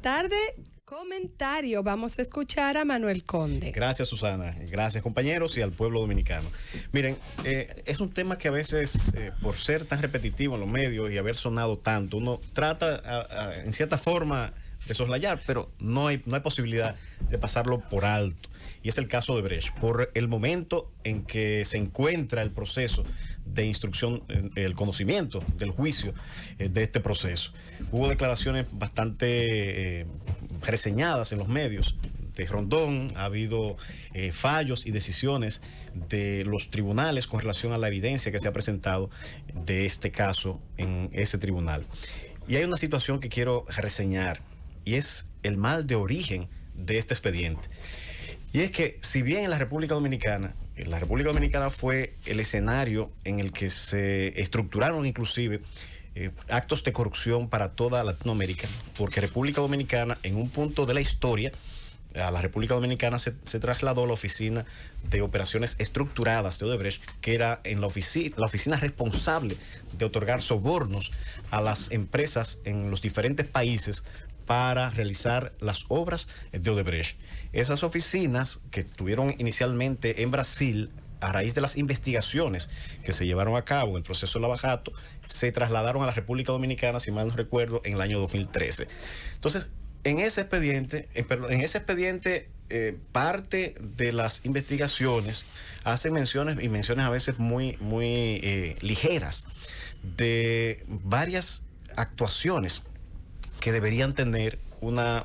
tarde. Comentario. Vamos a escuchar a Manuel Conde. Gracias, Susana. Gracias, compañeros, y al pueblo dominicano. Miren, es un tema que a veces, por ser tan repetitivo en los medios y haber sonado tanto, uno trata, en cierta forma, de soslayar, pero no hay posibilidad de pasarlo por alto. Y es el caso de Brecht, por el momento en que se encuentra el proceso de instrucción, el conocimiento del juicio de este proceso. Hubo declaraciones bastante reseñadas en los medios de Rondón, ha habido fallos y decisiones de los tribunales con relación a la evidencia que se ha presentado de este caso en ese tribunal. Y hay una situación que quiero reseñar, y es el mal de origen de este expediente. Y es que, si bien en la República Dominicana fue el escenario en el que se estructuraron inclusive actos de corrupción para toda Latinoamérica, porque República Dominicana, en un punto de la historia, a la República Dominicana se trasladó la oficina de operaciones estructuradas de Odebrecht, que era en la oficina responsable de otorgar sobornos a las empresas en los diferentes países para realizar las obras de Odebrecht. Esas oficinas, que estuvieron inicialmente en Brasil, a raíz de las investigaciones que se llevaron a cabo en el proceso de Lavajato, se trasladaron a la República Dominicana, si mal no recuerdo, en el año 2013. Entonces, en ese expediente, parte de las investigaciones hacen menciones a veces muy ligeras de varias actuaciones que deberían tener una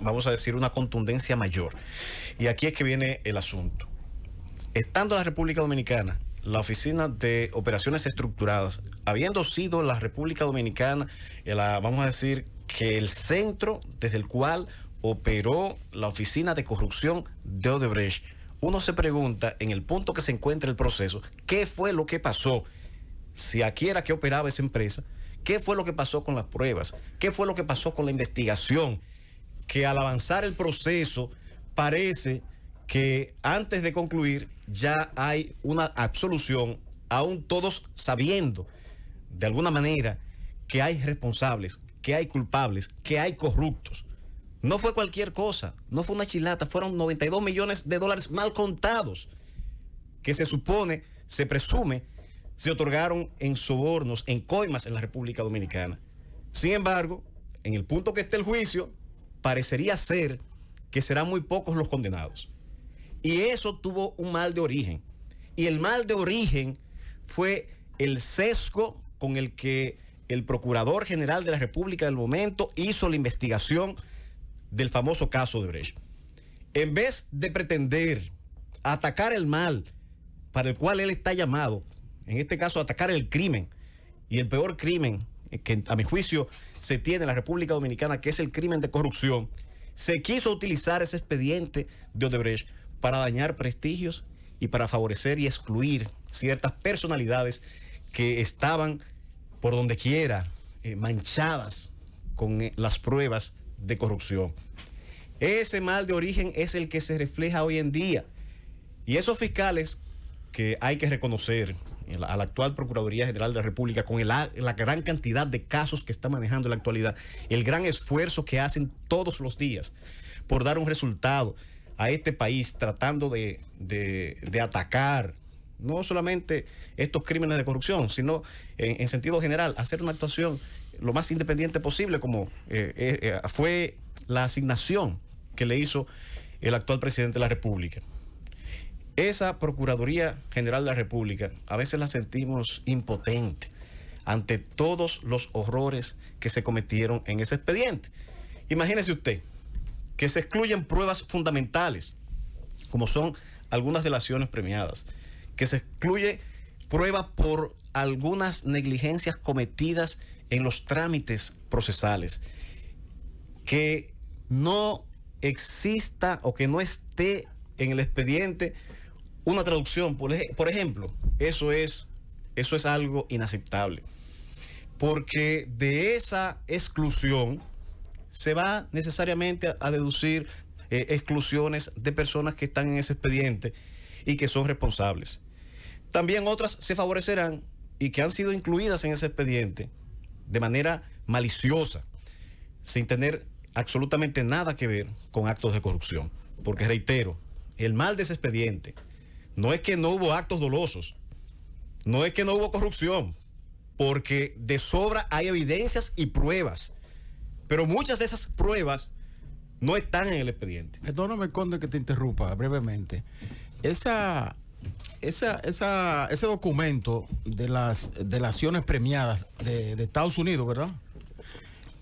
contundencia mayor. Y aquí es que viene el asunto. Estando en la República Dominicana, la Oficina de Operaciones Estructuradas, habiendo sido la República Dominicana, vamos a decir que el centro desde el cual operó la Oficina de Corrupción de Odebrecht, uno se pregunta, en el punto que se encuentra el proceso, ¿qué fue lo que pasó? Si aquí era que operaba esa empresa, ¿qué fue lo que pasó con las pruebas? ¿Qué fue lo que pasó con la investigación? Que al avanzar el proceso parece que antes de concluir ya hay una absolución, aún todos sabiendo de alguna manera que hay responsables, que hay culpables, que hay corruptos. No fue cualquier cosa, no fue una chilata, fueron 92 millones de dólares mal contados que se presume, se otorgaron en sobornos, en coimas en la República Dominicana. Sin embargo, en el punto que esté el juicio, parecería ser que serán muy pocos los condenados. Y eso tuvo un mal de origen. Y el mal de origen fue el sesgo con el que el Procurador General de la República del momento hizo la investigación del famoso caso de Brecht. En vez de pretender atacar el mal para el cual él está llamado, en este caso atacar el crimen, y el peor crimen que a mi juicio se tiene en la República Dominicana, que es el crimen de corrupción, se quiso utilizar ese expediente de Odebrecht para dañar prestigios y para favorecer y excluir ciertas personalidades que estaban por donde quiera manchadas con las pruebas de corrupción. Ese mal de origen es el que se refleja hoy en día, y esos fiscales que hay que reconocer a la actual Procuraduría General de la República, con la gran cantidad de casos que está manejando en la actualidad, el gran esfuerzo que hacen todos los días por dar un resultado a este país, tratando de atacar no solamente estos crímenes de corrupción, sino en sentido general, hacer una actuación lo más independiente posible, como fue la asignación que le hizo el actual presidente de la República. Esa Procuraduría General de la República a veces la sentimos impotente ante todos los horrores que se cometieron en ese expediente. Imagínese usted que se excluyen pruebas fundamentales, como son algunas delaciones premiadas, que se excluye prueba por algunas negligencias cometidas en los trámites procesales, que no exista o que no esté en el expediente una traducción, por ejemplo. Eso es algo inaceptable, porque de esa exclusión se va necesariamente a deducir exclusiones de personas que están en ese expediente y que son responsables. También otras se favorecerán y que han sido incluidas en ese expediente de manera maliciosa, sin tener absolutamente nada que ver con actos de corrupción. Porque reitero, el mal de ese expediente no es que no hubo actos dolosos, no es que no hubo corrupción, porque de sobra hay evidencias y pruebas, pero muchas de esas pruebas no están en el expediente. Perdóname, Conde, que te interrumpa brevemente. Ese documento de las delaciones premiadas de Estados Unidos, ¿verdad?,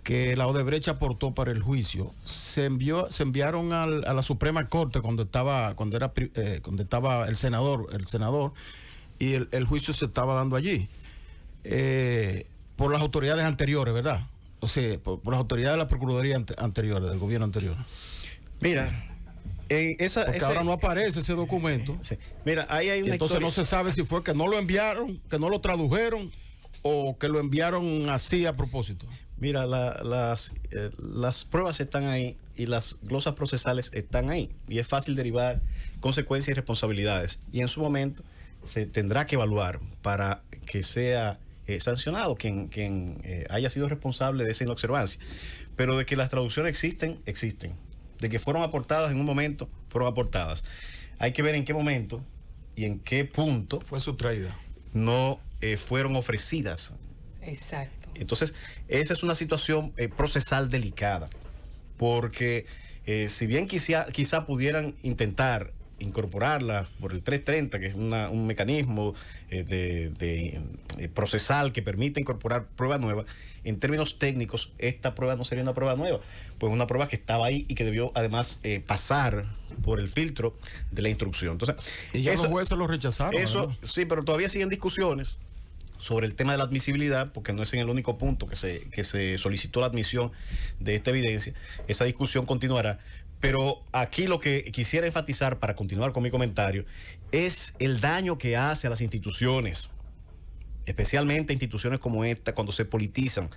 que la Odebrecht aportó para el juicio, se enviaron a la Suprema Corte cuando estaba el senador y el juicio se estaba dando allí por las autoridades anteriores, ¿verdad? O sea, por las autoridades de la Procuraduría anteriores, del gobierno anterior. Mira, porque ahora no aparece ese documento. Sí. Mira, ahí hay una entonces historia. No se sabe si fue que no lo enviaron, que no lo tradujeron o que lo enviaron así a propósito. Mira, las pruebas están ahí y las glosas procesales están ahí. Y es fácil derivar consecuencias y responsabilidades. Y en su momento se tendrá que evaluar para que sea sancionado quien haya sido responsable de esa inobservancia. Pero de que las traducciones existen, existen. De que fueron aportadas en un momento, fueron aportadas. Hay que ver en qué momento y en qué punto fue sustraída. No fueron ofrecidas. Exacto. Entonces, esa es una situación procesal delicada, porque si bien quizá pudieran intentar incorporarla por el 330, que es un mecanismo procesal que permite incorporar prueba nueva, en términos técnicos, esta prueba no sería una prueba nueva, pues una prueba que estaba ahí y que debió además pasar por el filtro de la instrucción. Entonces, y ya los jueces lo rechazaron. Eso, sí, pero todavía siguen discusiones sobre el tema de la admisibilidad, porque no es en el único punto que se solicitó la admisión de esta evidencia. Esa discusión continuará. Pero aquí lo que quisiera enfatizar, para continuar con mi comentario, es el daño que hace a las instituciones, especialmente instituciones como esta, cuando se politizan,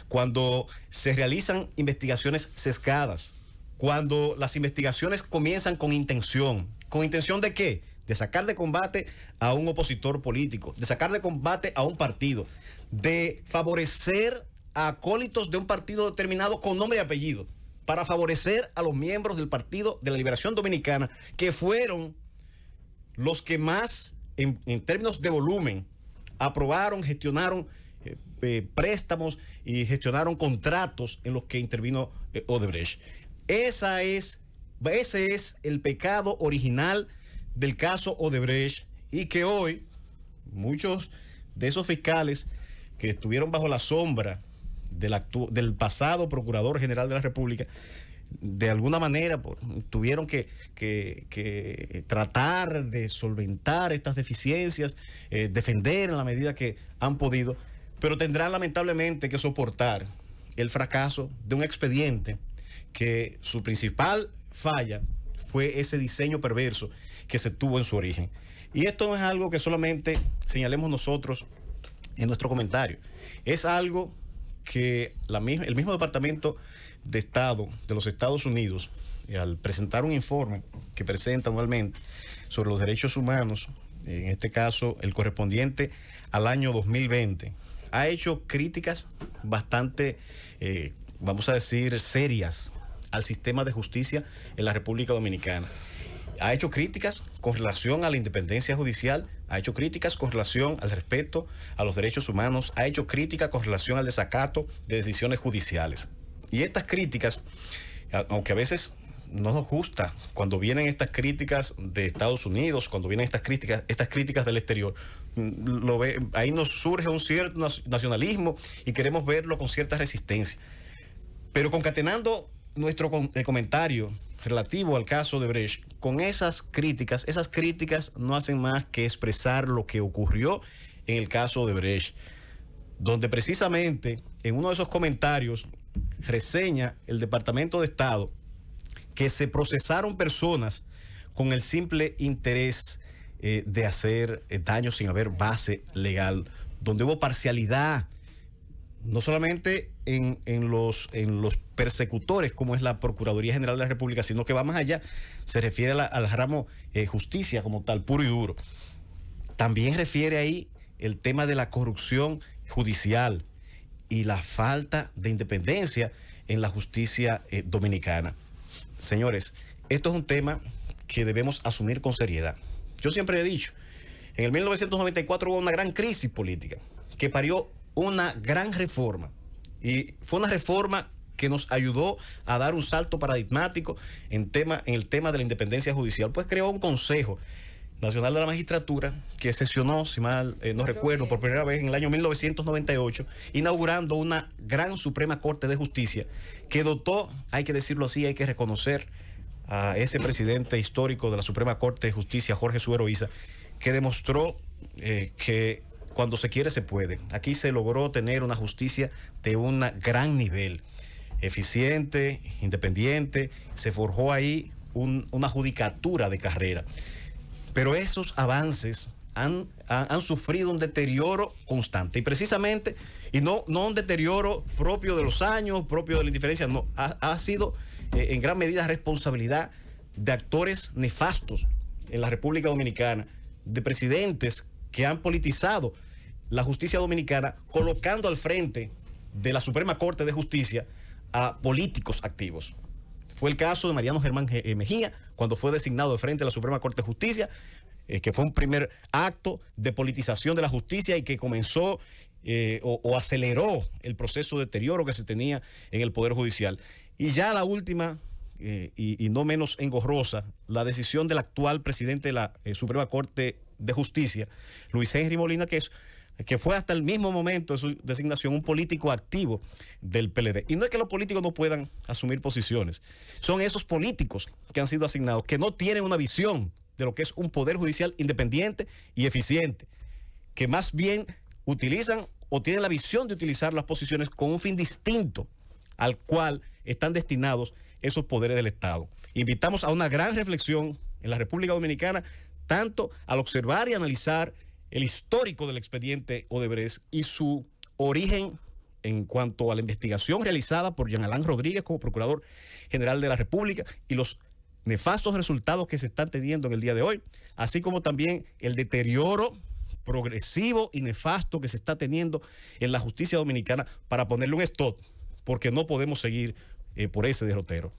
cuando se realizan investigaciones sesgadas, cuando las investigaciones comienzan con intención. ¿Con intención de qué? De sacar de combate a un opositor político, de sacar de combate a un partido, de favorecer a acólitos de un partido determinado con nombre y apellido, para favorecer a los miembros del Partido de la Liberación Dominicana, que fueron los que más, en términos de volumen, aprobaron, gestionaron préstamos y gestionaron contratos en los que intervino Odebrecht. Ese es el pecado original del caso Odebrecht, y que hoy muchos de esos fiscales que estuvieron bajo la sombra del pasado Procurador General de la República, de alguna manera tuvieron que tratar de solventar estas deficiencias, defender en la medida que han podido, pero tendrán lamentablemente que soportar el fracaso de un expediente que su principal falla fue ese diseño perverso que se tuvo en su origen. Y esto no es algo que solamente señalemos nosotros en nuestro comentario, es algo que el mismo Departamento de Estado de los Estados Unidos, al presentar un informe que presenta anualmente sobre los derechos humanos, en este caso el correspondiente al año 2020, ha hecho críticas bastante, vamos a decir, serias al sistema de justicia en la República Dominicana. Ha hecho críticas con relación a la independencia judicial, ha hecho críticas con relación al respeto a los derechos humanos, ha hecho críticas con relación al desacato de decisiones judiciales. Y estas críticas, aunque a veces no nos gusta cuando vienen estas críticas de Estados Unidos, cuando vienen estas críticas del exterior, ahí nos surge un cierto nacionalismo y queremos verlo con cierta resistencia. Pero concatenando nuestro comentario relativo al caso de Odebrecht, con esas críticas no hacen más que expresar lo que ocurrió en el caso de Odebrecht, donde precisamente en uno de esos comentarios reseña el Departamento de Estado que se procesaron personas con el simple interés de hacer daño sin haber base legal, donde hubo parcialidad, no solamente en los persecutores, como es la Procuraduría General de la República, sino que va más allá, se refiere al ramo justicia como tal, puro y duro. También refiere ahí el tema de la corrupción judicial y la falta de independencia en la justicia dominicana. Señores, esto es un tema que debemos asumir con seriedad. Yo siempre he dicho, en el 1994 hubo una gran crisis política que parió una gran reforma, y fue una reforma que nos ayudó a dar un salto paradigmático en el tema de la independencia judicial. Pues creó un Consejo Nacional de la Magistratura que sesionó, si mal no recuerdo, por primera vez en el año 1998, inaugurando una gran Suprema Corte de Justicia que dotó, hay que decirlo así, hay que reconocer a ese presidente histórico de la Suprema Corte de Justicia, Jorge Suero Isa, que demostró que cuando se quiere se puede. Aquí se logró tener una justicia de un gran nivel, eficiente, independiente, se forjó ahí una judicatura de carrera. Pero esos avances han sufrido un deterioro constante, y precisamente, y no un deterioro propio de los años, propio de la indiferencia, no, ha sido en gran medida responsabilidad de actores nefastos en la República Dominicana, de presidentes que han politizado la justicia dominicana, colocando al frente de la Suprema Corte de Justicia a políticos activos. Fue el caso de Mariano Germán Mejía, cuando fue designado de frente a la Suprema Corte de Justicia, que fue un primer acto de politización de la justicia y que comenzó o aceleró el proceso de deterioro que se tenía en el Poder Judicial. Y ya la última, y no menos engorrosa, la decisión del actual presidente de la Suprema Corte de Justicia, Luis Henry Molina, que fue hasta el mismo momento de su designación un político activo del PLD. Y no es que los políticos no puedan asumir posiciones, son esos políticos que han sido asignados, que no tienen una visión de lo que es un poder judicial independiente y eficiente, que más bien utilizan o tienen la visión de utilizar las posiciones con un fin distinto al cual están destinados esos poderes del Estado. Invitamos a una gran reflexión en la República Dominicana, tanto al observar y analizar el histórico del expediente Odebrecht y su origen en cuanto a la investigación realizada por Jean Alain Rodríguez como Procurador General de la República y los nefastos resultados que se están teniendo en el día de hoy, así como también el deterioro progresivo y nefasto que se está teniendo en la justicia dominicana, para ponerle un stop, porque no podemos seguir por ese derrotero.